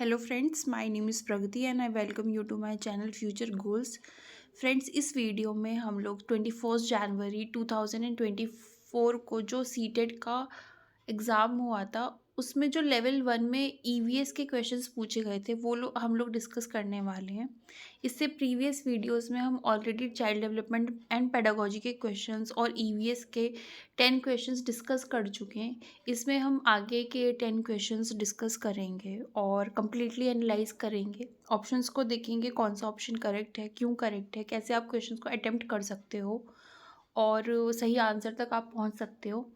Hello friends, my name is Pragati and I welcome you to my channel future goals. Friends, इस video में हम लोग 21 जनवरी 2024 को जो सीटेट का एग्ज़ाम हुआ था, उसमें जो लेवल 1 में ईवीएस के क्वेश्चंस पूछे गए थे वो हम लोग डिस्कस करने वाले हैं। इससे प्रीवियस वीडियोस में हम already child development and pedagogy के क्वेश्चंस और ईवीएस के 10 क्वेश्चंस डिस्कस कर चुके हैं। इसमें हम आगे के 10 क्वेश्चंस डिस्कस करेंगे और कम्प्लीटली एनालाइज करेंगे। ऑप्शंस को देखेंगे कौन सा ऑप्शन करेक्ट है, क्यों करेक्ट है, कैसे आप क्वेश्चंस को अटेम्प्ट कर सकते हो और सही आंसर तक आप पहुंच सकते हो।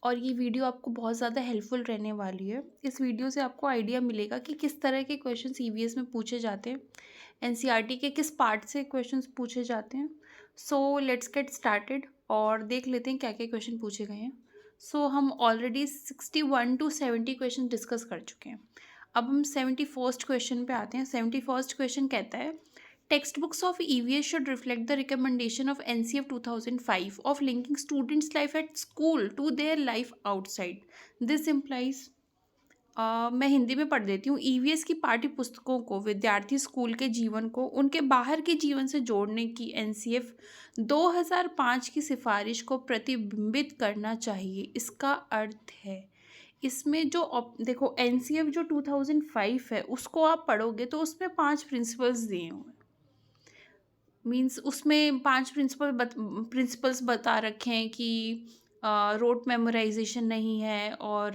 और ये वीडियो आपको बहुत ज़्यादा हेल्पफुल रहने वाली है। इस वीडियो से आपको आइडिया मिलेगा कि किस तरह के क्वेश्चंस ईवीएस में पूछे जाते हैं, एनसीईआरटी के किस पार्ट से क्वेश्चंस पूछे जाते हैं। सो लेट्स गेट स्टार्टेड और देख लेते हैं क्या क्या क्वेश्चन पूछे गए हैं। हम ऑलरेडी 61 to 70 क्वेश्चन डिस्कस कर चुके हैं। अब हम 71st क्वेश्चन पे आते हैं। 71st क्वेश्चन कहता है, textbooks of EVS should reflect the recommendation of NCF 2005 of linking students' life at school to their life outside. This implies मैं हिंदी में पढ़ देती हूँ। ईवीएस की पाठ्य पुस्तकों को विद्यार्थी स्कूल के जीवन को उनके बाहर के जीवन से जोड़ने की एनसीएफ 2005 की सिफारिश को प्रतिबिंबित करना चाहिए। इसका अर्थ है इसमें जो देखो एनसीएफ जो 2005 है उसको आप पढ़ोगे तो उसमें 5 प्रिंसिपल्स दिए हुए हैं। मीन्स उसमें 5 प्रिंसिपल्स बता रखे हैं कि रोट मेमोराइजेशन नहीं है और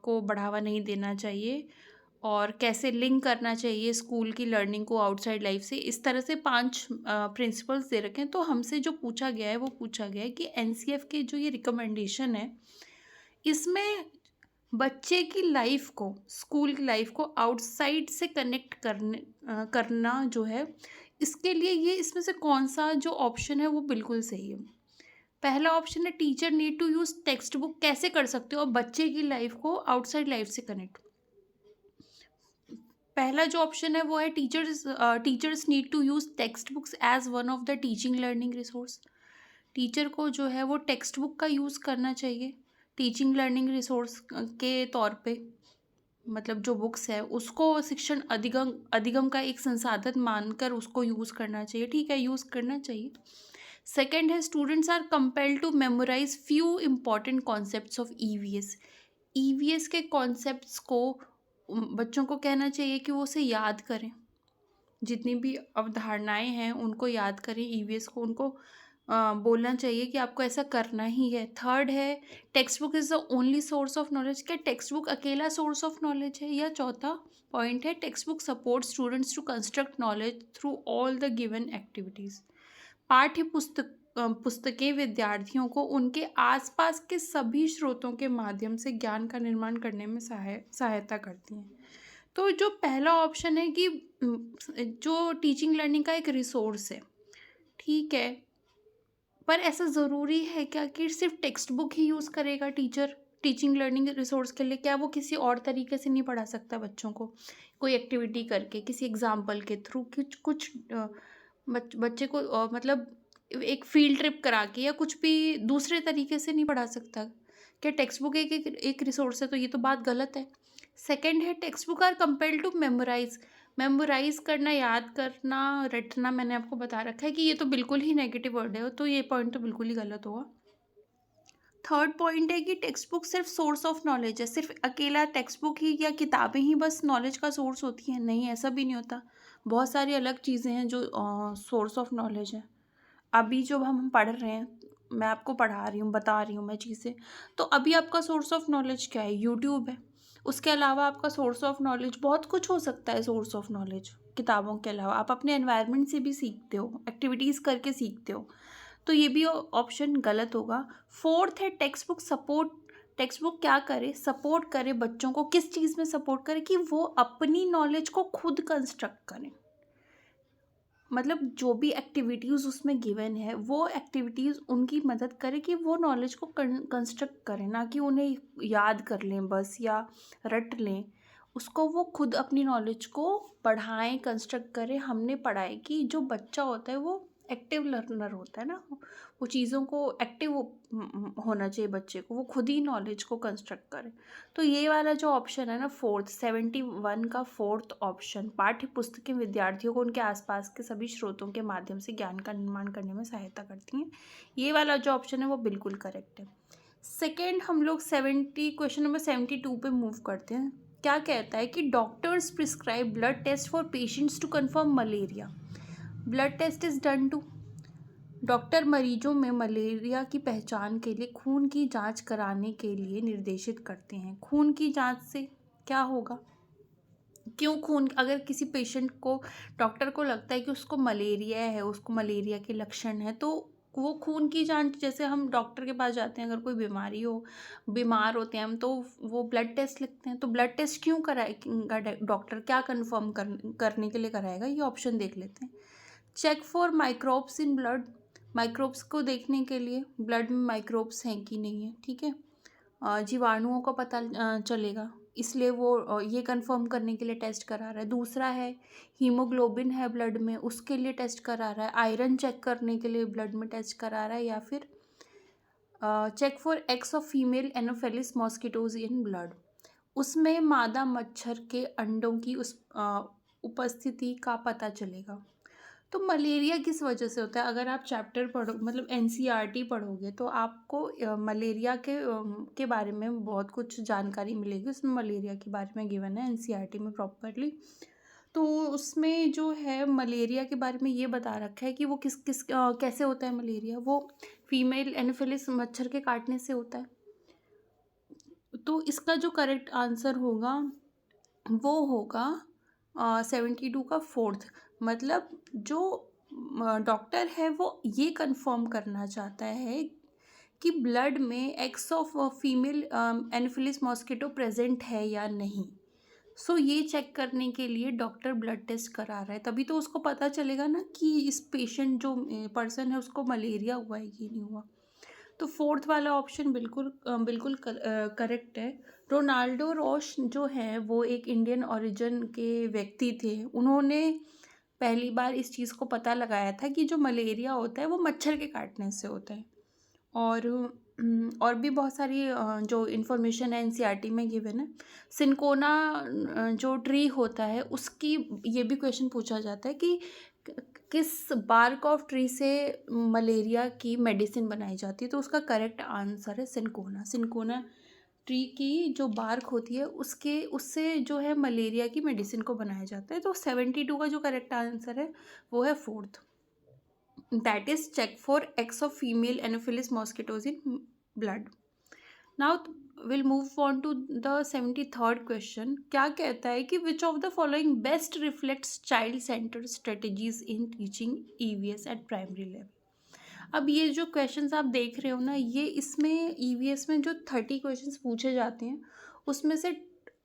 को बढ़ावा नहीं देना चाहिए और कैसे लिंक करना चाहिए स्कूल की लर्निंग को आउटसाइड लाइफ से। इस तरह से 5 प्रिंसिपल्स दे रखे हैं। तो हमसे जो पूछा गया है वो पूछा गया है कि एनसीएफ के जो ये रिकमेंडेशन है इसमें बच्चे की लाइफ को, स्कूल की लाइफ को आउटसाइड से कनेक्ट करना जो है, इसके लिए ये इसमें से कौन सा जो ऑप्शन है वो बिल्कुल सही है। पहला ऑप्शन है teacher need to use text book. कैसे कर सकते हो आप बच्चे की लाइफ को आउटसाइड लाइफ से कनेक्ट? पहला जो ऑप्शन है वो है teachers need to use text books as one of the teaching learning resource. Teacher को जो है वो टेक्स्ट बुक का यूज़ करना चाहिए टीचिंग लर्निंग रिसोर्स के तौर पे। मतलब जो बुक्स है उसको शिक्षण अधिगम अधिगम का एक संसाधन मानकर उसको यूज़ करना चाहिए। ठीक है, यूज़ करना चाहिए। सेकेंड है students are compelled to memorise few important concepts of EVS. EVS के कॉन्सेप्ट्स को बच्चों को कहना चाहिए कि वो उसे याद करें। जितनी भी अवधारणाएं हैं उनको याद करें। ईवीएस को उनको बोलना चाहिए कि आपको ऐसा करना ही है। थर्ड है text book is the only source of knowledge. क्या टेक्स्ट बुक अकेला सोर्स ऑफ नॉलेज है? या चौथा पॉइंट है text book support students to construct knowledge through all the given activities. पाठ्य पुस्तकें विद्यार्थियों को उनके आसपास के सभी स्रोतों के माध्यम से ज्ञान का निर्माण करने में सहायता करती हैं। तो जो पहला ऑप्शन है कि जो टीचिंग लर्निंग का एक रिसोर्स है, ठीक है, पर ऐसा ज़रूरी है क्या कि सिर्फ टेक्स्ट बुक ही यूज़ करेगा टीचर टीचिंग लर्निंग रिसोर्स के लिए? क्या वो किसी और तरीके से नहीं पढ़ा सकता बच्चों को? कोई एक्टिविटी करके, किसी एग्जाम्पल के थ्रू, कुछ बच्चे को मतलब एक फील्ड ट्रिप करा के या कुछ भी दूसरे तरीके से नहीं पढ़ा सकता? क्या टेक्स्ट बुक एक रिसोर्स है? तो ये तो बात गलत है। सेकंड है text book are compelled to memorise. Memorise करना, याद करना, रटना मैंने आपको बता रखा है कि ये तो बिल्कुल ही नेगेटिव वर्ड है, तो ये पॉइंट तो बिल्कुल ही गलत होगा। थर्ड पॉइंट है कि टेक्स्ट बुक सिर्फ सोर्स ऑफ नॉलेज है। सिर्फ अकेला टेक्स्ट बुक ही या किताबें ही बस नॉलेज का सोर्स होती हैं? नहीं, ऐसा भी नहीं होता। बहुत सारी अलग चीज़ें हैं जो सोर्स ऑफ नॉलेज है। अभी जो हम पढ़ रहे हैं, मैं आपको पढ़ा रही हूँ, बता रही हूँ मैं चीज़ें, तो अभी आपका सोर्स ऑफ नॉलेज क्या है? यूट्यूब है। उसके अलावा आपका सोर्स ऑफ नॉलेज बहुत कुछ हो सकता है। सोर्स ऑफ नॉलेज किताबों के अलावा आप अपने एनवायरनमेंट से भी सीखते हो, एक्टिविटीज़ करके सीखते हो। तो ये भी ऑप्शन गलत होगा। फोर्थ है text book support. Text book क्या करे? सपोर्ट करे बच्चों को। किस चीज़ में सपोर्ट करे? कि वो अपनी नॉलेज को खुद कंस्ट्रक्ट करें। मतलब जो भी एक्टिविटीज़ उसमें गिवन है वो एक्टिविटीज़ उनकी मदद करे कि वो नॉलेज को कंस्ट्रक्ट करें, ना कि उन्हें याद कर लें बस या रट लें। उसको वो खुद अपनी नॉलेज को बढ़ाएं, कंस्ट्रक्ट करें। हमने पढ़ा है कि जो बच्चा होता है वो एक्टिव लर्नर होता है ना, वो चीज़ों को एक्टिव होना चाहिए बच्चे को, वो खुद ही नॉलेज को कंस्ट्रक्ट करे। तो ये वाला जो ऑप्शन है ना, 71 का 4th ऑप्शन, पाठ्य पुस्तकें विद्यार्थियों को उनके आसपास के सभी स्रोतों के माध्यम से ज्ञान का निर्माण करने में सहायता करती हैं, ये वाला जो ऑप्शन है वो बिल्कुल करेक्ट है। सेकेंड हम लोग क्वेश्चन नंबर 72 पे मूव करते हैं। क्या कहता है कि doctors prescribe blood test for patients to confirm malaria. Blood test is done to, doctor मरीजों में मलेरिया की पहचान के लिए खून की जांच कराने के लिए निर्देशित करते हैं। खून की जांच से क्या होगा? क्यों खून, अगर किसी पेशेंट को, डॉक्टर को लगता है कि उसको मलेरिया है, उसको मलेरिया के लक्षण है, तो वो खून की जांच, जैसे हम डॉक्टर के पास जाते हैं अगर कोई बीमारी हो, बीमार होते हैं हम, तो वो ब्लड टेस्ट लिखते हैं। तो ब्लड टेस्ट क्यों कराएगा डॉक्टर, क्या कंफर्म करने के लिए कराएगा? ये ऑप्शन देख लेते हैं। Check for microbes in blood, microbes को देखने के लिए ब्लड में माइक्रोब्स हैं कि नहीं है, ठीक है। जीवाणुओं का पता चलेगा, इसलिए वो ये कंफर्म करने के लिए टेस्ट करा रहा है। दूसरा है हीमोग्लोबिन है ब्लड में, उसके लिए टेस्ट करा रहा है। आयरन चेक करने के लिए ब्लड में टेस्ट करा रहा है। या फिर check for X of female Anopheles mosquitoes in blood, उसमें मादा मच्छर के अंडों की उपस्थिति का पता चलेगा। तो मलेरिया किस वजह से होता है? अगर आप चैप्टर पढ़ो, मतलब एनसीईआरटी पढ़ोगे, तो आपको मलेरिया के बारे में बहुत कुछ जानकारी मिलेगी। उसमें मलेरिया के बारे में गिवन है एनसीईआरटी में प्रॉपरली। तो उसमें जो है मलेरिया के बारे में ये बता रखा है कि वो कैसे होता है मलेरिया। वो फीमेल एनोफिलिस मच्छर के काटने से होता है। तो इसका जो करेक्ट आंसर होगा वो होगा 72 का 4th। मतलब जो डॉक्टर है वो ये कंफर्म करना चाहता है कि ब्लड में x of female Anopheles mosquito present है या नहीं। सो ये चेक करने के लिए डॉक्टर ब्लड टेस्ट करा रहा है, तभी तो उसको पता चलेगा ना कि इस पेशेंट जो पर्सन है उसको मलेरिया हुआ है कि नहीं हुआ। तो 4th वाला ऑप्शन बिल्कुल करेक्ट है। रोनाल्डो रोश जो है वो एक इंडियन ओरिजिन के व्यक्ति थे। उन्होंने पहली बार इस चीज़ को पता लगाया था कि जो मलेरिया होता है वो मच्छर के काटने से होता है। और भी बहुत सारी जो इन्फॉर्मेशन है एनसीईआरटी में गिवन है। सिनकोना जो ट्री होता है उसकी, ये भी क्वेश्चन पूछा जाता है कि किस बार्क ऑफ ट्री से मलेरिया की मेडिसिन बनाई जाती है। तो उसका करेक्ट आंसर है सिनकोना। सिनकोना ट्री की जो बार्क होती है उससे जो है मलेरिया की मेडिसिन को बनाया जाता है। तो 72 का जो करेक्ट आंसर है वो है 4th, that is check for eggs of female anopheles mosquitoes in blood. Now we'll move on to the 73rd question. क्या कहता है कि which of the following best reflects child centered strategies in teaching EVS at primary level? अब ये जो questions आप देख रहे हो ना, ये इसमें EVS में जो 30 क्वेश्चंस पूछे जाते हैं उसमें से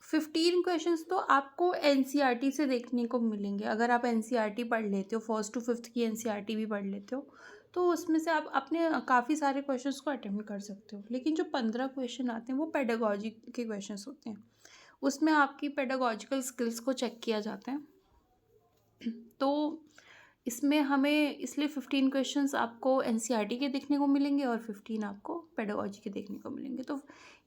15 क्वेश्चंस तो आपको एनसीईआरटी से देखने को मिलेंगे। अगर आप एनसीईआरटी पढ़ लेते हो, 1st to 5th की एनसीईआरटी भी पढ़ लेते हो, तो उसमें से आप अपने काफ़ी सारे क्वेश्चंस को अटेम्प्ट कर सकते हो। लेकिन जो 15 क्वेश्चन आते हैं वो पेडागॉजी के क्वेश्चंस होते हैं, उसमें आपकी पेडागॉजिकल स्किल्स को चेक किया जाता है। तो इसमें हमें इसलिए 15 क्वेश्चंस आपको एनसीईआरटी के देखने को मिलेंगे और 15 आपको पेडागॉजी के देखने को मिलेंगे। तो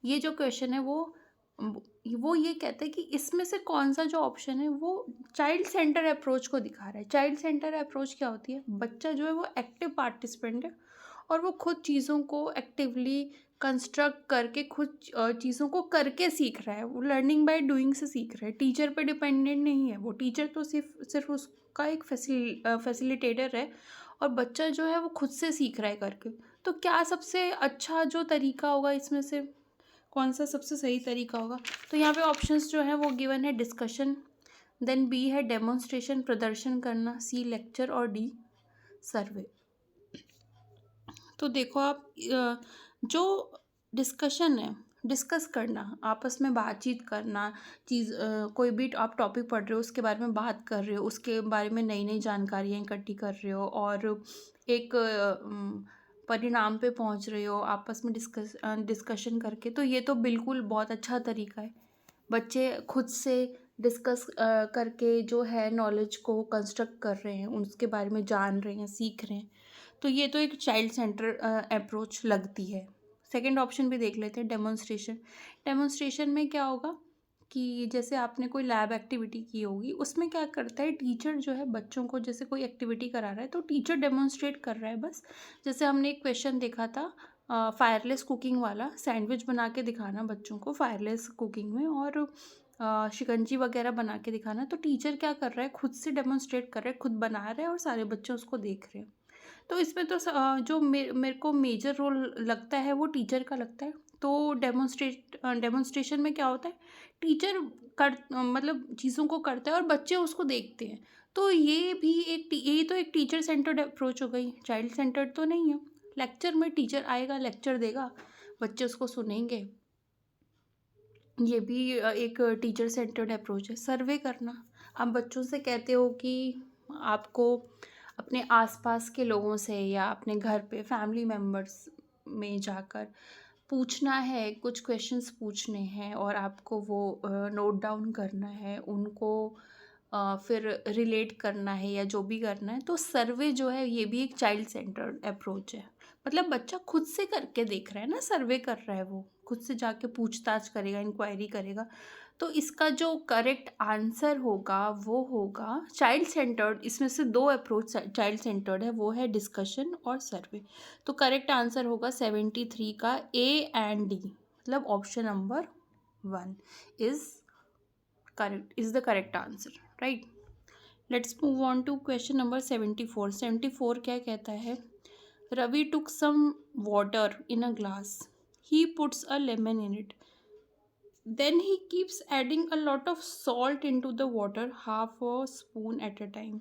ये जो क्वेश्चन है वो ये कहता है कि इसमें से कौन सा जो ऑप्शन है वो चाइल्ड सेंटर अप्रोच को दिखा रहा है। चाइल्ड सेंटर अप्रोच क्या होती है? बच्चा जो है वो एक्टिव पार्टिसिपेंट है और वो खुद चीज़ों को एक्टिवली कंस्ट्रक्ट करके खुद चीज़ों को करके सीख रहा है। वो लर्निंग बाय डूइंग से सीख रहा है, टीचर पे डिपेंडेंट नहीं है। वो टीचर तो सिर्फ उसका एक फैसिलिटेटर है और बच्चा जो है वो खुद से सीख रहा है करके। तो क्या सबसे अच्छा जो तरीका होगा, इसमें से कौन सा सबसे सही तरीका होगा? तो यहाँ पे ऑप्शंस जो हैं वो गिवन है डिस्कशन, देन बी है डेमोन्स्ट्रेशन प्रदर्शन करना, सी लेक्चर और डी सर्वे। तो देखो आप जो डिस्कशन है, डिस्कस करना, आपस में बातचीत करना, कोई भी आप टॉपिक पढ़ रहे हो उसके बारे में बात कर रहे हो, उसके बारे में नई नई जानकारियाँ इकट्ठी कर रहे हो और एक परिणाम पे पहुंच रहे हो आपस में डिस्कशन करके। तो ये तो बिल्कुल बहुत अच्छा तरीका है। बच्चे खुद से डिस्कस करके जो है नॉलेज को कंस्ट्रक्ट कर रहे हैं, उसके बारे में जान रहे हैं, सीख रहे हैं। तो ये तो एक चाइल्ड सेंटर अप्रोच लगती है। सेकंड ऑप्शन भी देख लेते हैं, डेमोन्स्ट्रेशन। डेमोन्स्ट्रेशन में क्या होगा कि जैसे आपने कोई लैब एक्टिविटी की होगी, उसमें क्या करता है टीचर जो है बच्चों को, जैसे कोई एक्टिविटी करा रहा है तो टीचर डेमोन्स्ट्रेट कर रहा है बस। जैसे हमने एक क्वेश्चन देखा था फायरलेस कुकिंग वाला, सैंडविच बना के दिखाना बच्चों को फायरलेस कुकिंग में, और शिकंजी वगैरह बना के दिखाना। तो टीचर क्या कर रहा है, खुद से डेमोन्स्ट्रेट कर रहा है, खुद बना रहा है और सारे बच्चे उसको देख रहे हैं। तो इसमें तो जो मेरे को मेजर रोल लगता है वो टीचर का लगता है। तो डेमोन्स्ट्रेशन में क्या होता है, टीचर मतलब चीज़ों को करता है और बच्चे उसको देखते हैं। तो ये तो एक टीचर सेंटर्ड अप्रोच हो गई, चाइल्ड सेंटर्ड तो नहीं है। लेक्चर में टीचर आएगा, लेक्चर देगा, बच्चे उसको सुनेंगे, ये भी एक टीचर सेंटर्ड अप्रोच है। सर्वे करना, आप बच्चों से कहते हो कि आपको अपने आसपास के लोगों से या अपने घर पे फैमिली मेम्बर्स में जाकर पूछना है, कुछ क्वेश्चंस पूछने हैं और आपको वो नोट डाउन करना है, उनको फिर रिलेट करना है या जो भी करना है। तो सर्वे जो है ये भी एक चाइल्ड सेंटर्ड अप्रोच है। मतलब बच्चा खुद से करके देख रहा है ना, सर्वे कर रहा है, वो खुद से जाके पूछताछ करेगा, इंक्वायरी करेगा। तो इसका जो करेक्ट आंसर होगा वो होगा चाइल्ड सेंटर्ड। इसमें से दो अप्रोच चाइल्ड सेंटर्ड है, वो है डिस्कशन और सर्वे। तो करेक्ट आंसर होगा 73 का ए एंड डी, मतलब option number 1 is the correct answer, right. Let's move on to question number 74। 74 क्या कहता है, Ravi took some water in a glass. He puts a lemon in it. Then he keeps adding a lot of salt into the water, half a spoon at a time.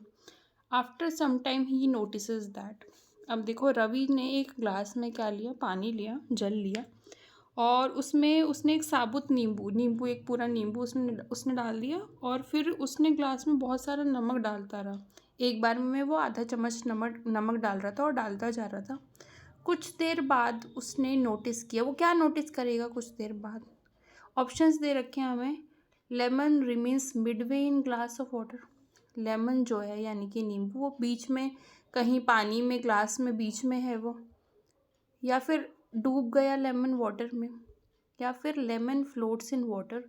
After some time he notices that. अब देखो रवि ने एक glass में क्या लिया, पानी लिया, जल लिया, और उसमें उसने एक साबुत नींबू एक पूरा नींबू उसने डाल दिया, और फिर उसने ग्लास में बहुत सारा नमक डालता रहा। एक बार में वो आधा चम्मच नमक डाल रहा था और डालता जा रहा था। कुछ देर बाद उसने नोटिस किया, वो क्या नोटिस करेगा कुछ देर बाद। ऑप्शंस दे रखे हैं हमें, lemon remains midway in glass of water. Lemon जो है यानी कि नींबू, वो बीच में कहीं पानी में ग्लास में बीच में है वो, या फिर डूब गया लेमन वाटर में, या फिर लेमन फ्लोट्स इन वाटर,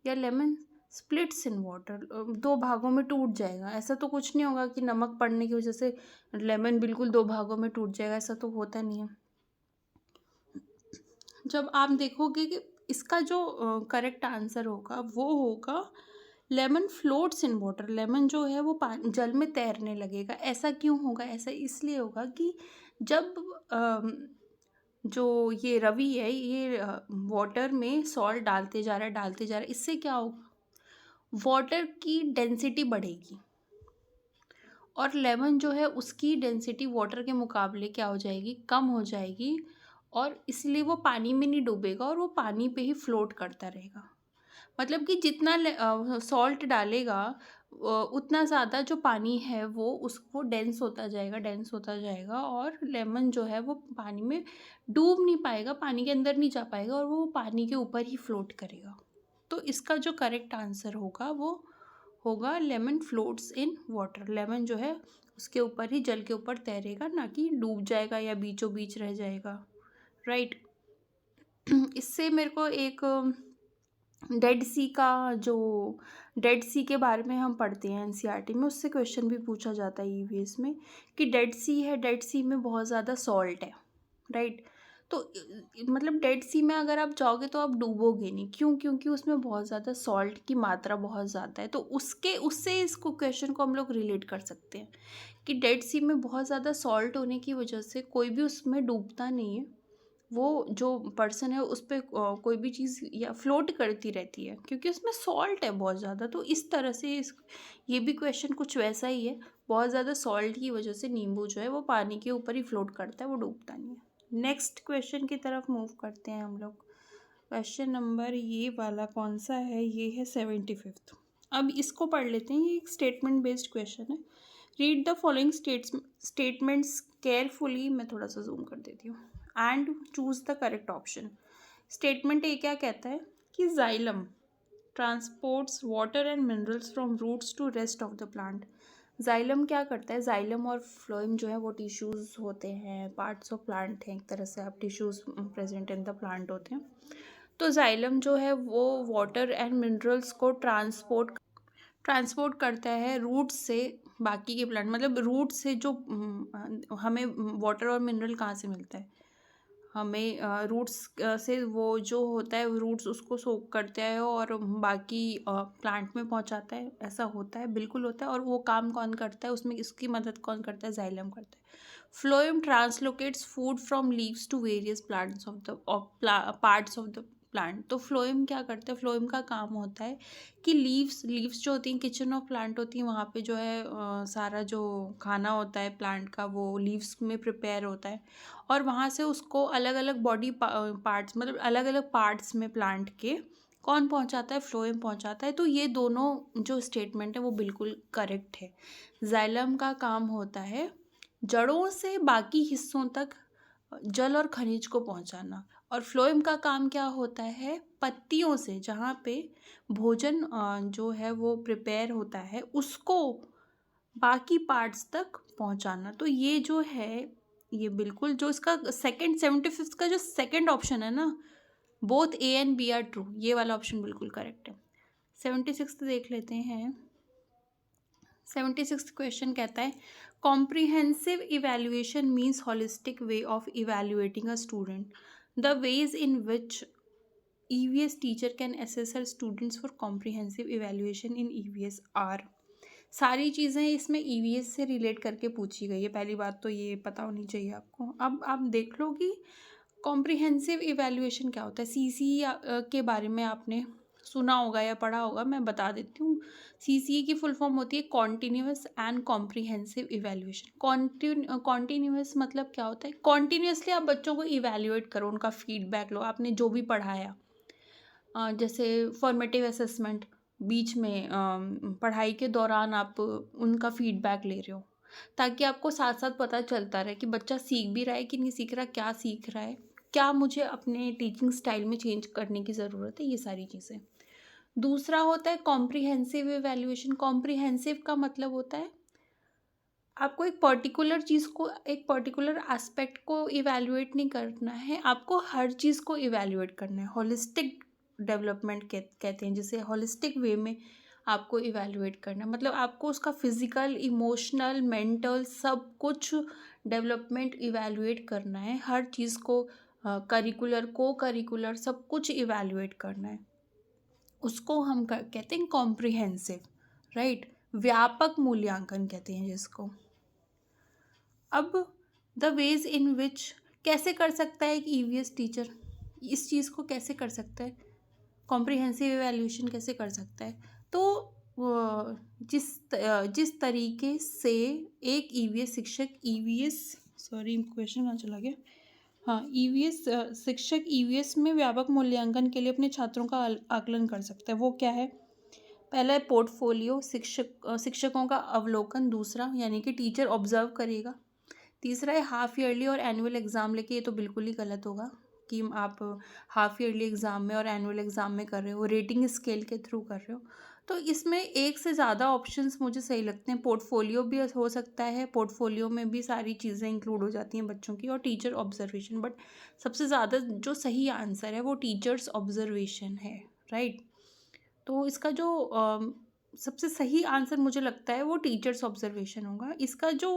या लेमन स्प्लिट्स इन वाटर, दो भागों में टूट जाएगा। ऐसा तो कुछ नहीं होगा कि नमक पड़ने की वजह से लेमन बिल्कुल दो भागों में टूट जाएगा, ऐसा तो होता नहीं है। जब आप देखोगे कि इसका जो करेक्ट आंसर होगा वो होगा lemon floats in water. Lemon जो है वो पानी जल में तैरने लगेगा। ऐसा क्यों होगा, ऐसा इसलिए होगा कि जब जो ये रवि है ये वाटर में सॉल्ट डालते जा रहा है, इससे क्या होगा, वाटर की डेंसिटी बढ़ेगी, और लेमन जो है उसकी डेंसिटी वाटर के मुकाबले क्या हो जाएगी, कम हो जाएगी, और इसलिए वो पानी में नहीं डूबेगा और वो पानी पे ही फ्लोट करता रहेगा। मतलब कि जितना सॉल्ट डालेगा उतना ज़्यादा जो पानी है वो डेंस होता जाएगा, और लेमन जो है वो पानी में डूब नहीं पाएगा, पानी के अंदर नहीं जा पाएगा, और वो पानी के ऊपर ही फ्लोट करेगा। तो इसका जो करेक्ट आंसर होगा वो होगा lemon floats in water. Lemon जो है उसके ऊपर ही, जल के ऊपर तैरेगा, ना कि डूब जाएगा या बीचों बीच रह जाएगा, राइट। इससे मेरे को एक डेड सी के बारे में हम पढ़ते हैं एनसीईआरटी में, उससे क्वेश्चन भी पूछा जाता है ईवीएस में कि डेड सी में बहुत ज़्यादा सॉल्ट है, राइट। तो मतलब डेड सी में अगर आप जाओगे तो आप डूबोगे नहीं, क्यों, क्योंकि उसमें बहुत ज़्यादा सॉल्ट की मात्रा बहुत ज़्यादा है। तो उससे इसको क्वेश्चन को हम लोग रिलेट कर सकते हैं कि डेड सी में बहुत ज़्यादा सॉल्ट होने की वजह से कोई भी उसमें डूबता नहीं है, वो जो पर्सन है उस पर कोई भी चीज़ या फ्लोट करती रहती है, क्योंकि उसमें सॉल्ट है बहुत ज़्यादा। तो इस तरह से ये भी क्वेश्चन कुछ वैसा ही है, बहुत ज़्यादा सॉल्ट की वजह से नींबू जो है वो पानी के ऊपर ही फ्लोट करता है, वो डूबता नहीं है। नेक्स्ट क्वेश्चन की तरफ मूव करते हैं हम लोग। क्वेश्चन नंबर ये वाला कौन सा है, ये है 75th। अब इसको पढ़ लेते हैं, ये एक स्टेटमेंट बेस्ड क्वेश्चन है। Read the following statements carefully, मैं थोड़ा सा जूम कर देती हूँ, and choose the correct option. Statement A क्या कहता है कि xylem transports water and minerals from roots to rest of the plant. Xylem क्या करता है, जाइलम और फ्लोएम जो है वो टिश्यूज़ होते हैं, पार्ट्स ऑफ प्लांट हैं, एक तरह से आप tissues present in the plant होते हैं। तो जाइलम जो है वो वाटर एंड मिनरल्स को ट्रांसपोर्ट करता है रूट से बाकी के प्लांट, मतलब रूट से जो हमें वाटर और मिनरल कहाँ से मिलता है, हमें रूट्स से वो जो होता है रूट्स उसको सोक करते हैं और बाकी प्लांट में पहुंचाता है, ऐसा होता है, बिल्कुल होता है। और वो काम कौन करता है, उसमें इसकी मदद कौन करता है, जाइलम करता है। Phloem translocates food from leaves to various plants of the parts of the plant. तो फ्लोएम क्या करता है, फ्लोएम का काम होता है कि लीव्स जो होती हैं, किचन ऑफ प्लांट होती हैं, वहाँ पे जो है सारा जो खाना होता है प्लांट का वो लीव्स में प्रिपेयर होता है और वहाँ से उसको अलग अलग बॉडी पार्ट्स, मतलब अलग अलग पार्ट्स में प्लांट के कौन पहुँचाता है, फ्लोएम पहुँचाता है। तो ये दोनों जो स्टेटमेंट है वो बिल्कुल करेक्ट है। जाइलम का काम होता है जड़ों से बाकी हिस्सों तक जल और खनिज को पहुंचाना, और फ्लोएम का काम क्या होता है, पत्तियों से जहाँ पे भोजन जो है वो प्रिपेयर होता है उसको बाकी पार्ट्स तक पहुंचाना। तो ये जो है ये बिल्कुल जो इसका सेकंड 75 का जो सेकंड ऑप्शन है ना, both A and B are true, ये वाला ऑप्शन बिल्कुल करेक्ट है। 76 देख लेते हैं। 76 क्वेश्चन कहता है comprehensive evaluation means holistic way of evaluating a student. The ways in which EVS teacher can assess her students for comprehensive evaluation in EVS are. सारी चीज़ें इसमें EVS से रिलेट करके पूछी गई है, पहली बात तो ये पता होनी चाहिए आपको। अब आप देख लो कि कॉम्प्रिहेंसिव इवैल्यूएशन क्या होता है। CCE के बारे में आपने सुना होगा या पढ़ा होगा, मैं बता देती हूँ। CCE की फुल फॉर्म होती है continuous and comprehensive evaluation. Continuous मतलब क्या होता है, कॉन्टीन्यूअसली आप बच्चों को इवैल्यूएट करो, उनका फीडबैक लो, आपने जो भी पढ़ाया। जैसे फॉर्मेटिव असेसमेंट, बीच में पढ़ाई के दौरान आप उनका फीडबैक ले रहे हो ताकि आपको साथ साथ पता चलता रहे कि बच्चा सीख भी रहा है कि नहीं सीख रहा, क्या सीख रहा है, क्या मुझे अपने टीचिंग स्टाइल में चेंज करने की ज़रूरत है, ये सारी चीज़ें। दूसरा होता है कॉम्प्रिहेंसिव इवैल्यूएशन। कॉम्प्रिहेंसिव का मतलब होता है आपको एक पर्टिकुलर चीज़ को, एक पर्टिकुलर एस्पेक्ट को इवैल्यूएट नहीं करना है, आपको हर चीज़ को इवैल्यूएट करना है। होलिस्टिक डेवलपमेंट कहते हैं, जिसे होलिस्टिक वे में आपको इवैल्यूएट करना है, मतलब आपको उसका फिजिकल, इमोशनल, मेंटल सब कुछ डेवलपमेंट इवैल्यूएट करना है, हर चीज़ को करिकुलर, को करिकुलर सब कुछ इवैल्यूएट करना है, उसको हम कहते हैं कॉम्प्रिहेंसिव, राइट। व्यापक मूल्यांकन कहते हैं जिसको। अब द वेज इन विच कैसे कर सकता है एक EVS टीचर, इस चीज़ को कैसे कर सकता है, कॉम्प्रिहेंसिव इवैल्यूएशन कैसे कर सकता है। तो जिस तरीके से एक EVS शिक्षक क्वेश्चन कहाँ चला गया, हाँ, EVS शिक्षक EVS में व्यापक मूल्यांकन के लिए अपने छात्रों का आकलन कर सकता है, वो क्या है। पहला है पोर्टफोलियो, शिक्षकों का अवलोकन। दूसरा यानी कि टीचर ऑब्जर्व करेगा। तीसरा है हाफ ईयरली और एनुअल एग्ज़ाम लेके, ये तो बिल्कुल ही गलत होगा कि आप हाफ ईयरली एग्ज़ाम में और एनुअल एग्ज़ाम में कर रहे हो, रेटिंग स्केल के थ्रू कर रहे हो। तो इसमें एक से ज़्यादा ऑप्शंस मुझे सही लगते हैं। पोर्टफोलियो भी हो सकता है, पोर्टफोलियो में भी सारी चीज़ें इंक्लूड हो जाती हैं बच्चों की, और टीचर ऑब्जर्वेशन, बट सबसे ज़्यादा जो सही आंसर है वो टीचर्स ऑब्जर्वेशन है, राइट। तो इसका जो सबसे सही आंसर मुझे लगता है वो टीचर्स ऑब्जर्वेशन होगा। इसका जो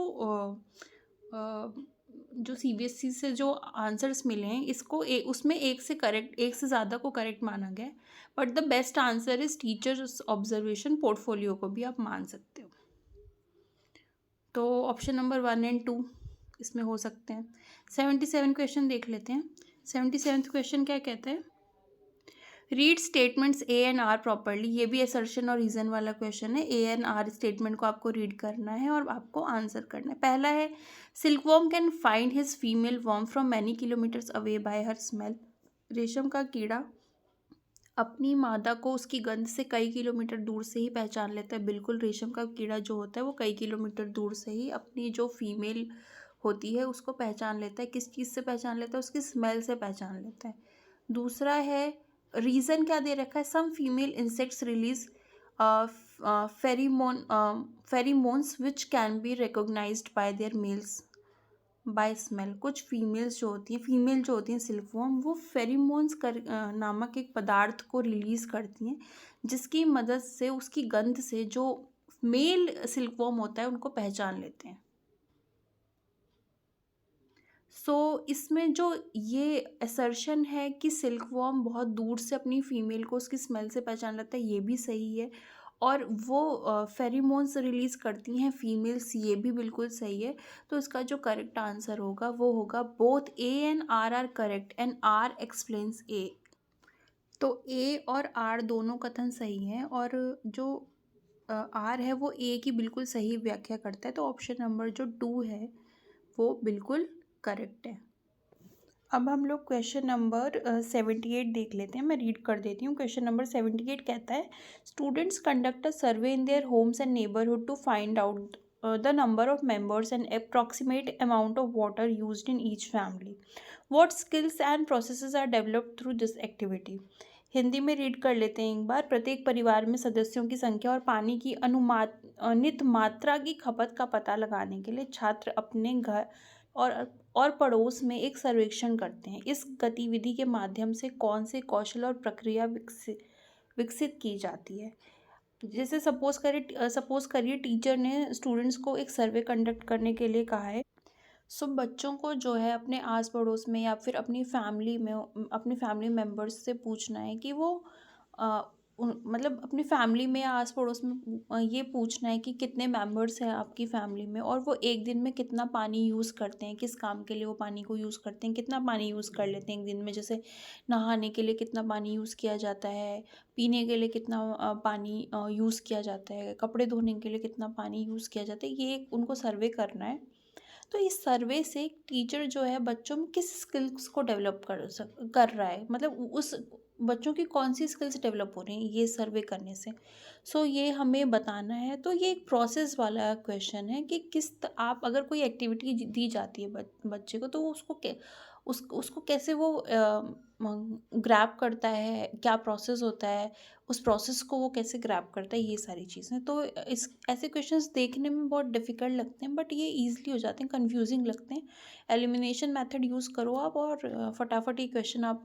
CBSE से जो आंसर्स मिले हैं इसको उसमें एक से ज़्यादा को करेक्ट माना गया है, but the best answer is teachers observation. Portfolio को भी आप मान सकते हो। तो ऑप्शन नंबर 1 और 2 इसमें हो सकते हैं। 77 क्वेश्चन देख लेते हैं। 77 क्वेश्चन क्या कहता है, read statements A and R properly. ये भी असर्शन और रीज़न वाला क्वेश्चन है। A and R स्टेटमेंट को आपको रीड करना है और आपको आंसर करना है। पहला है silkworm can find his female worm from many kilometres away by her smell. रेशम का कीड़ा अपनी मादा को उसकी गंध से कई किलोमीटर दूर से ही पहचान लेता है। बिल्कुल, रेशम का कीड़ा जो होता है वो कई किलोमीटर दूर से ही अपनी जो फीमेल होती है उसको पहचान लेता है। किस चीज़ से पहचान लेता है, उसकी स्मेल से पहचान लेता है। दूसरा है रीज़न क्या दे रखा है, some female insects release pheromones which can be recognised by their males by smell. कुछ फीमेल जो होती हैं सिल्कवॉर्म, वो फेरीमोन्स नामक एक पदार्थ को रिलीज करती हैं, जिसकी मदद से उसकी गंध से जो मेल सिल्कवॉर्म होता है उनको पहचान लेते हैं। इसमें जो ये असर्शन है कि सिल्कवॉर्म बहुत दूर से अपनी फीमेल को उसकी स्मेल से पहचान लेता है, ये भी सही है। और वो फेरीमोन्स रिलीज करती हैं फीमेल्स, ये भी बिल्कुल सही है। तो इसका जो करेक्ट आंसर होगा वो होगा both A and R correct and R explains A. तो ए और आर दोनों कथन सही हैं, और जो आर है वो ए की बिल्कुल सही व्याख्या करता है। तो ऑप्शन नंबर जो 2 है वो बिल्कुल करेक्ट है। अब हम लोग क्वेश्चन नंबर 78 देख लेते हैं। मैं रीड कर देती हूँ। क्वेश्चन नंबर 78 कहता है, students conduct a survey in their homes and neighbourhood to find out the number of members and approximate amount of water used in each family. What skills and processes are developed through this activity. Hindi में read कर लेते हैं एक बार। प्रत्येक परिवार में सदस्यों की संख्या और पानी की अनुमानित मात्रा की खपत का पता लगाने के लिए छात्र अपने घर और पड़ोस में एक सर्वेक्षण करते हैं। इस गतिविधि के माध्यम से कौन से कौशल और प्रक्रिया विकसित की जाती है। जैसे सपोज करिए टीचर ने स्टूडेंट्स को एक सर्वे कंडक्ट करने के लिए कहा है। बच्चों को जो है अपने आस पड़ोस में या फिर अपनी फैमिली मेम्बर्स से पूछना है कि वो मतलब अपनी फैमिली में या आस पड़ोस में ये पूछना है कि कितने मेंबर्स हैं आपकी फैमिली में, और वो एक दिन में कितना पानी यूज़ करते हैं, किस काम के लिए वो पानी को यूज़ करते हैं, कितना पानी यूज़ कर लेते हैं एक दिन में। जैसे नहाने के लिए कितना पानी यूज़ किया जाता है, पीने के लिए कितना पानी यूज़ किया जाता है, कपड़े धोने के लिए कितना पानी यूज़ किया जाता है, ये उनको सर्वे करना है। तो इस सर्वे से टीचर जो है बच्चों में किस स्किल्स को डेवलप कर रहा है, मतलब उस बच्चों की कौन सी स्किल्स डेवलप हो रही हैं ये सर्वे करने से। ये हमें बताना है। तो ये एक प्रोसेस वाला क्वेश्चन है कि आप अगर कोई एक्टिविटी दी जाती है बच्चे को, तो उसको कैसे वो ग्रैब करता है, क्या प्रोसेस होता है, उस प्रोसेस को वो कैसे ग्रैब करता है, ये सारी चीज़ें। तो इस ऐसे क्वेश्चंस देखने में बहुत डिफ़िकल्ट लगते हैं, बट ये ईज़िली हो जाते हैं, कन्फ्यूजिंग लगते हैं। एलिमिनेशन मेथड यूज़ करो आप, और फटाफट ये क्वेश्चन आप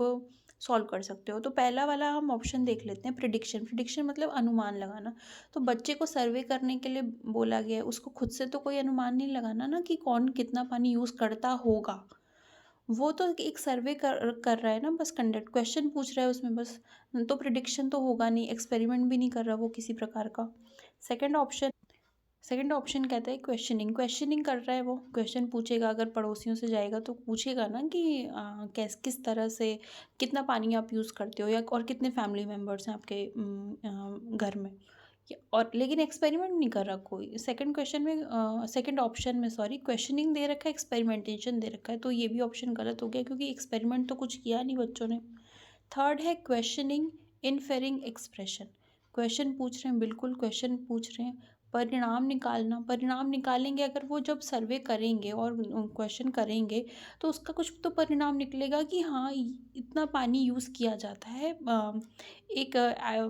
सॉल्व कर सकते हो। तो पहला वाला हम ऑप्शन देख लेते हैं, प्रिडिक्शन मतलब अनुमान लगाना। तो बच्चे को सर्वे करने के लिए बोला गया है, उसको खुद से तो कोई अनुमान नहीं लगाना ना कि कौन कितना पानी यूज़ करता होगा। वो तो एक सर्वे कर रहा है ना, बस कंडक्ट क्वेश्चन पूछ रहा है उसमें बस। तो प्रिडिक्शन तो होगा नहीं, एक्सपेरिमेंट भी नहीं कर रहा वो किसी प्रकार का। सेकंड ऑप्शन सेकंड ऑप्शन कहता है क्वेश्चनिंग कर रहा है वो। क्वेश्चन पूछेगा, अगर पड़ोसियों से जाएगा तो पूछेगा ना कि किस तरह से कितना पानी आप यूज़ करते हो, या और कितने फैमिली मेम्बर्स हैं आपके घर में। और लेकिन एक्सपेरिमेंट नहीं कर रहा कोई। सेकंड ऑप्शन में क्वेश्चनिंग दे रखा है, एक्सपेरिमेंटेशन दे रखा है, तो ये भी ऑप्शन गलत हो गया, क्योंकि एक्सपेरिमेंट तो कुछ किया नहीं बच्चों ने। थर्ड है क्वेश्चनिंग इनफेरिंग एक्सप्रेशन। क्वेश्चन पूछ रहे हैं, बिल्कुल क्वेश्चन पूछ रहे हैं। परिणाम निकालेंगे अगर वो जब सर्वे करेंगे और क्वेश्चन करेंगे, तो उसका कुछ तो परिणाम निकलेगा कि हाँ इतना पानी यूज़ किया जाता है, एक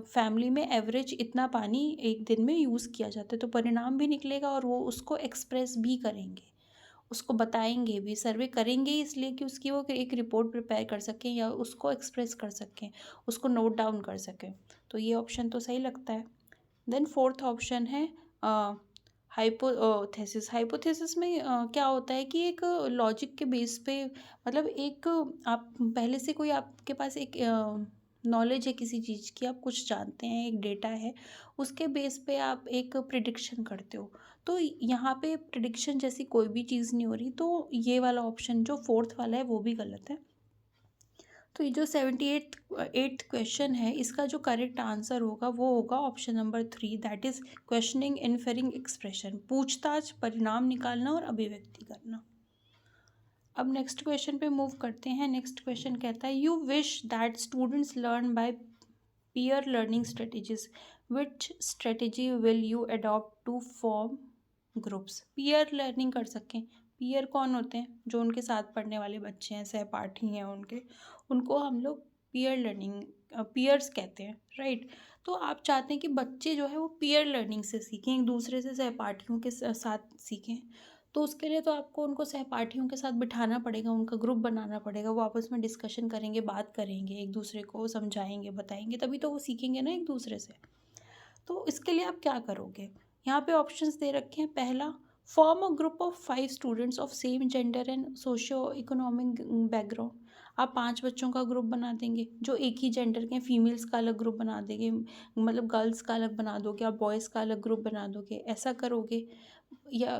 फैमिली में एवरेज इतना पानी एक दिन में यूज़ किया जाता है। तो परिणाम भी निकलेगा और वो उसको एक्सप्रेस भी करेंगे, उसको बताएंगे भी, सर्वे करेंगे इसलिए कि उसकी वो एक रिपोर्ट प्रिपेयर कर सकें या उसको एक्सप्रेस कर सकें, उसको नोट डाउन कर सकें। तो ये ऑप्शन तो सही लगता है। देन फोर्थ ऑप्शन है हाइपोथेसिस में क्या होता है कि एक लॉजिक के बेस पे, मतलब एक आप पहले से कोई आपके पास एक नॉलेज है किसी चीज़ की, आप कुछ जानते हैं, एक डेटा है, उसके बेस पे आप एक प्रिडिक्शन करते हो। तो यहाँ पे प्रिडिक्शन जैसी कोई भी चीज़ नहीं हो रही, तो ये वाला ऑप्शन जो फोर्थ वाला है वो भी गलत है। तो ये जो 78th क्वेश्चन है, इसका जो करेक्ट आंसर होगा वो होगा option number 3, that is questioning inferring expression. पूछताछ, परिणाम निकालना और अभिव्यक्ति करना। अब नेक्स्ट क्वेश्चन पे मूव करते हैं। नेक्स्ट क्वेश्चन कहता है, you wish that students learn by peer learning strategies, which strategy will you adopt to form groups. Peer learning कर सकें, पीयर कौन होते हैं, जो उनके साथ पढ़ने वाले बच्चे हैं, सहपाठी हैं उनको हम लोग पीयर लर्निंग, पीयर्स कहते हैं, राइट। तो आप चाहते हैं कि बच्चे जो है वो पीयर लर्निंग से सीखें, एक दूसरे से सहपाठियों के साथ सीखें। तो उसके लिए तो आपको उनको सहपाठियों के साथ बिठाना पड़ेगा, उनका ग्रुप बनाना पड़ेगा, वो आपस में डिस्कशन करेंगे, बात करेंगे, एक दूसरे को समझाएंगे, बताएंगे, तभी तो वो सीखेंगे ना एक दूसरे से। तो इसके लिए आप क्या करोगे? यहाँ पे ऑप्शंस दे रखे हैं। पहला, form a group of 5 students of same gender and socio economic background. आप 5 बच्चों का ग्रुप बना देंगे जो एक ही जेंडर के हैं, फीमेल्स का अलग ग्रुप बना देंगे, मतलब गर्ल्स का अलग बना दोगे, आप बॉयज़ का अलग ग्रुप बना दोगे, ऐसा करोगे? या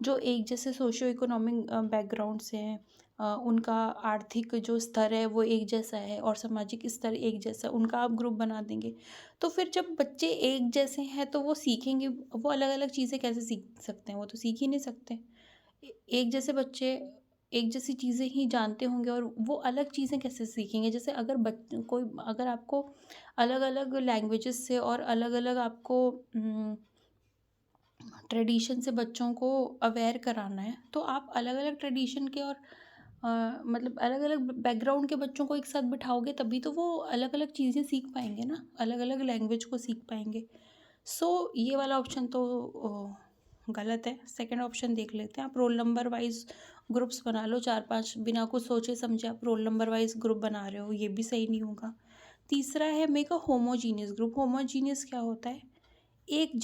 जो एक जैसे सोशियो इकोनॉमिक बैकग्राउंड से हैं, उनका आर्थिक जो स्तर है वो एक जैसा है और सामाजिक स्तर एक जैसा, उनका आप ग्रुप बना देंगे। तो फिर जब बच्चे एक जैसे हैं तो वो सीखेंगे, वो अलग अलग चीज़ें कैसे सीख सकते हैं? वो तो सीख ही नहीं सकते। एक जैसे बच्चे एक जैसी चीज़ें ही जानते होंगे और वो अलग चीज़ें कैसे सीखेंगे? जैसे अगर कोई, अगर आपको अलग अलग लैंग्वेजेस से और अलग अलग आपको ट्रेडिशन से बच्चों को अवेयर कराना है, तो आप अलग अलग ट्रेडिशन के और मतलब अलग अलग बैकग्राउंड के बच्चों को एक साथ बिठाओगे, तभी तो वो अलग अलग चीज़ें सीख पाएंगे ना, अलग अलग लैंग्वेज को सीख पाएंगे। सो ये वाला ऑप्शन तो गलत है। सेकंड ऑप्शन देख लेते हैं। आप रोल नंबर वाइज ग्रुप्स बना लो, 4-5, बिना कुछ सोचे समझे आप रोल नंबर वाइज ग्रुप बना रहे हो, ये भी सही नहीं होगा। तीसरा है make a homogeneous group. Homogeneous क्या होता है? एक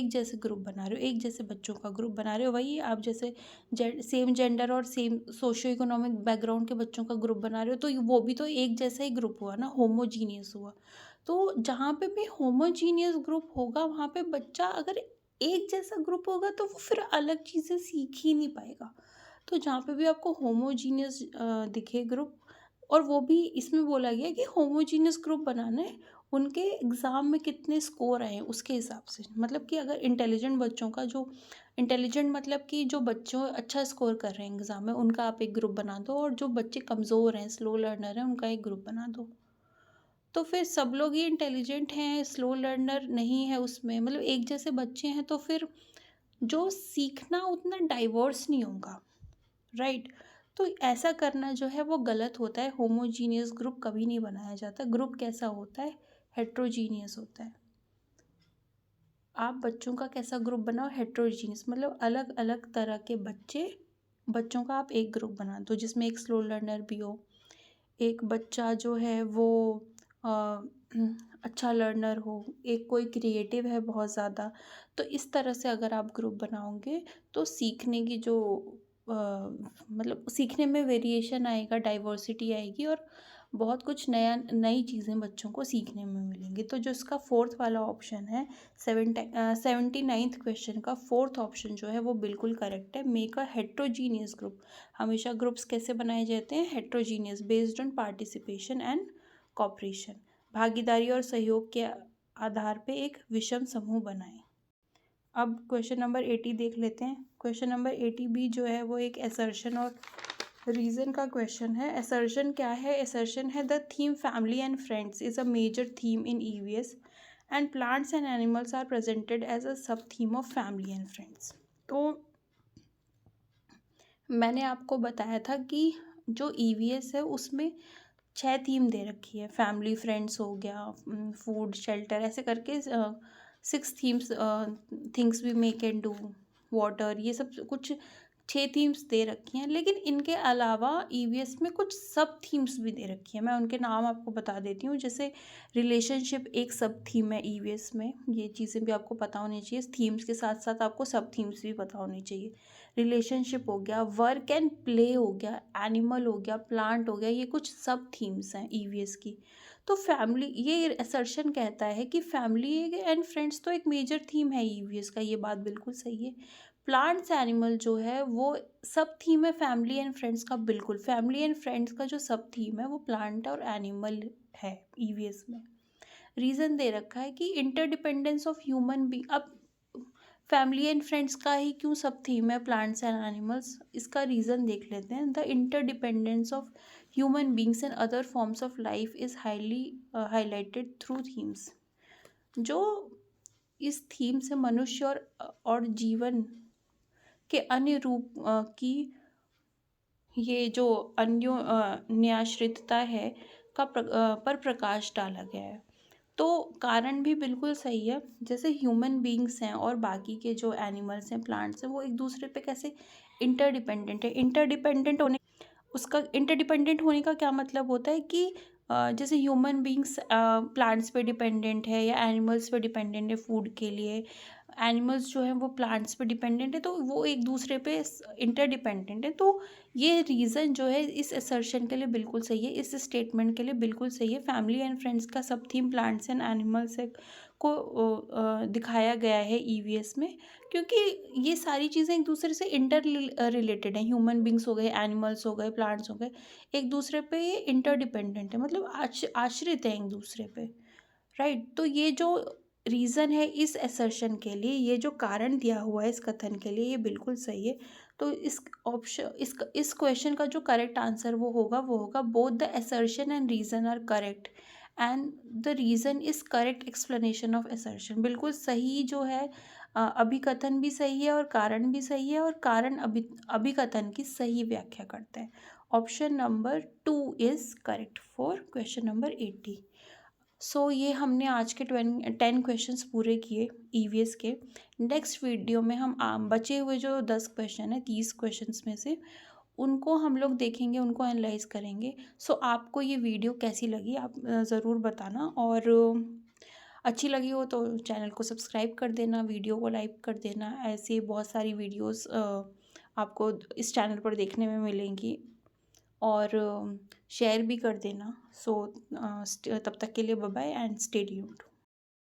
जैसे ग्रुप बना रहे हो, एक जैसे बच्चों का ग्रुप बना रहे हो, वही आप जैसे सेम जेंडर और सेम सोशियो इकोनॉमिक बैकग्राउंड के बच्चों का ग्रुप बना रहे हो, तो वो भी तो एक जैसा ही ग्रुप हुआ ना, होमोजीनियस हुआ। तो जहाँ पे भी होमोजीनियस ग्रुप होगा वहाँ पे बच्चा, अगर एक जैसा ग्रुप होगा तो वो फिर अलग चीज़ें सीख ही नहीं पाएगा। तो जहाँ पे भी आपको होमोजीनियस दिखे ग्रुप, और वो भी इसमें बोला गया है कि होमोजीनियस ग्रुप बनाना है, उनके एग्ज़ाम में कितने स्कोर आए हैं उसके हिसाब से। मतलब कि अगर इंटेलिजेंट बच्चों का जो, इंटेलिजेंट मतलब कि जो बच्चों अच्छा स्कोर कर रहे हैं एग्ज़ाम में, उनका आप एक ग्रुप बना दो, और जो बच्चे कमज़ोर हैं, स्लो लर्नर हैं, उनका एक ग्रुप बना दो। तो फिर सब लोग ही इंटेलिजेंट हैं, स्लो लर्नर नहीं है उसमें, मतलब एक जैसे बच्चे हैं, तो फिर जो सीखना उतना डाइवर्स नहीं होगा, राइट। तो ऐसा करना जो है वो गलत होता है। होमोजीनियस ग्रुप कभी नहीं बनाया जाता। ग्रुप कैसा होता है? हेट्रोजीनियस होता है। आप बच्चों का कैसा ग्रुप बनाओ? हेट्रोजीनियस, मतलब अलग अलग तरह के बच्चों का आप एक ग्रुप बना दो, जिसमें एक स्लो लर्नर भी हो, एक बच्चा जो है वो अ, अच्छा लर्नर हो, एक कोई क्रिएटिव है बहुत ज़्यादा। तो इस तरह से अगर आप ग्रुप बनाओगे तो सीखने की जो मतलब सीखने में वेरिएशन आएगा, डाइवर्सिटी आएगी, और बहुत कुछ नई चीज़ें बच्चों को सीखने में मिलेंगी। तो जो इसका फोर्थ वाला ऑप्शन है, 79th क्वेश्चन का फोर्थ ऑप्शन जो है वो बिल्कुल करेक्ट है। Make a heterogeneous group. हमेशा ग्रुप्स कैसे बनाए जाते हैं? Heterogeneous, based on participation and cooperation. भागीदारी और सहयोग के आधार पे एक विषम समूह बनाएं। अब क्वेश्चन नंबर 80 देख लेते हैं। क्वेश्चन नंबर 80 भी जो है वो एक असर्शन और रीज़न का क्वेश्चन है। असर्शन क्या है? असर्शन है the theme family and friends is a major theme in EVS and plants and animals are presented as a sub theme of family and friends. तो मैंने आपको बताया था कि जो ईवीएस है उसमें 6 थीम दे रखी है। फैमिली, फ्रेंड्स हो गया, फूड, शेल्टर, ऐसे करके 6 themes, things we may can do, water, ये सब कुछ 6 थीम्स दे रखी हैं। लेकिन इनके अलावा ईवीएस में कुछ सब थीम्स भी दे रखी हैं। मैं उनके नाम आपको बता देती हूँ। जैसे रिलेशनशिप एक सब थीम है ईवीएस में, ये चीज़ें भी आपको पता होनी चाहिए। थीम्स के साथ साथ आपको सब थीम्स भी पता होनी चाहिए। रिलेशनशिप हो गया, वर्क एंड प्ले हो गया, एनिमल हो गया, प्लांट हो गया, ये कुछ सब थीम्स हैं ईवीएस की। तो फैमिली, ये असर्शन कहता है कि फैमिली एंड फ्रेंड्स तो एक मेजर थीम है ईवीएस का, ये बात बिल्कुल सही है। प्लांट्स एनिमल जो है वो सब थीम है फैमिली एंड फ्रेंड्स का, बिल्कुल। फैमिली एंड फ्रेंड्स का जो सब थीम है वो प्लांट और एनिमल है ईवीएस में। रीज़न दे रखा है कि इंटरडिपेंडेंस ऑफ ह्यूमन बी। अब फैमिली एंड फ्रेंड्स का ही क्यों सब थीम है प्लांट्स एंड एनिमल्स? इसका रीज़न देख लेते हैं। The interdependence of human beings and other forms of life is highly highlighted through themes. जो इस थीम से मनुष्य और जीवन के अन्य रूप की ये जो अन्योन्याश्रितता है, पर प्रकाश डाला गया है। तो कारण भी बिल्कुल सही है। जैसे ह्यूमन बीइंग्स हैं और बाकी के जो एनिमल्स हैं, प्लांट्स हैं, वो एक दूसरे पे कैसे इंटरडिपेंडेंट है। इंटरडिपेंडेंट होने का क्या मतलब होता है कि जैसे ह्यूमन बीइंग्स प्लांट्स पे डिपेंडेंट है या एनिमल्स पे डिपेंडेंट है फूड के लिए, एनिमल्स जो हैं वो प्लांट्स पे डिपेंडेंट है, तो वो एक दूसरे पे इंटरडिपेंडेंट है। तो ये रीज़न जो है इस असर्शन के लिए बिल्कुल सही है, इस स्टेटमेंट के लिए बिल्कुल सही है। फैमिली एंड फ्रेंड्स का सब थीम प्लांट्स एंड एनिमल्स को दिखाया गया है ईवीएस में, क्योंकि ये सारी चीज़ें एक दूसरे से रिलेटेड हैं। ह्यूमन बींग्स हो गए, एनिमल्स हो गए, प्लांट्स हो गए, एक दूसरे पे ये इंटरडिपेंडेंट है, मतलब आश्रित है एक दूसरे पे, राइट। तो ये जो रीज़न है इस असर्शन के लिए, ये जो कारण दिया हुआ है इस कथन के लिए, ये बिल्कुल सही है। तो इस क्वेश्चन का जो करेक्ट आंसर वो होगा both the assertion and reason are correct and the reason is correct explanation of assertion. बिल्कुल सही जो है, अभिकथन भी सही है और कारण भी सही है, और कारण अभिकथन की सही व्याख्या करता है। Option number 2 is correct for question number 80। सो ये हमने आज के 10 क्वेश्चंस पूरे किए ईवीएस के। नेक्स्ट वीडियो में हम बचे हुए जो 10 क्वेश्चन है, 30 क्वेश्चंस में से, उनको हम लोग देखेंगे, उनको एनालाइज करेंगे। सो आपको ये वीडियो कैसी लगी आप ज़रूर बताना, और अच्छी लगी हो तो चैनल को सब्सक्राइब कर देना, वीडियो को लाइक कर देना। ऐसे बहुत सारी वीडियोस आपको इस चैनल पर देखने में मिलेंगी, और शेयर भी कर देना। सो तब तक के लिए bye bye and stay tuned.